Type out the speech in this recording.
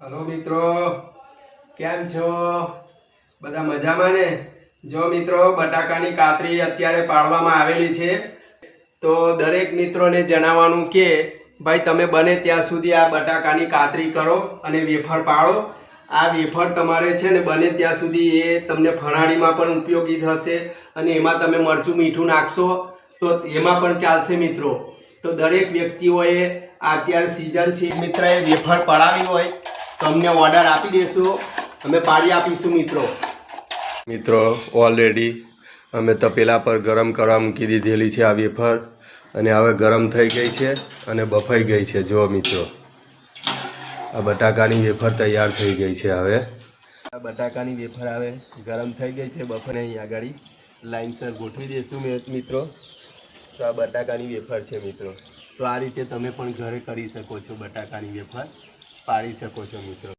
Hello मित्रों, केम छो? बधा मजामां ने? जो मित्रों बटाकानी कातरी अत्यारे पाडवामां आवेली छे तो दरेक मित्रोने जणाववानुं के भाई तमे बने त्यां सुधी आ बटाकानी कातरी करो अने वेफर पाडो। आ वेफर तमारे छे ने बने त्यां सुधी ए तमने फराळीमां पण उपयोगी थशे अने एमां तमे मरचुं मीठुं नाखशो तो एमां पण चालशे मित्रों। तो दरेक व्यक्तिओए अत्यारे सीजन छे मित्रोए वेफर पडावी होय तो अમને ऑर्डर आपी देशो, अमे पाड़ी आपीशुं मित्रों। ऑलरेडी अमे तपेला पर गरम करवा मूकी दीधेली छे आ वेफर अने हवे गरम थई गई छे अने बफाई गई छे। जो मित्रों आ बटाकानी वेफर तैयार थई गई छे। हवे आ बटाकानी वेफर हवे गरम थई गई छे, बफाई अहीं आगळी लाइनसर गोठवी देशुं मित्रों। तो आ बटाकानी वेफर छे मित्रों। तो आ रीते तमे पण घरे करी शको छो, बटाकानी वेफर पाड़ी शको छो मित्रों।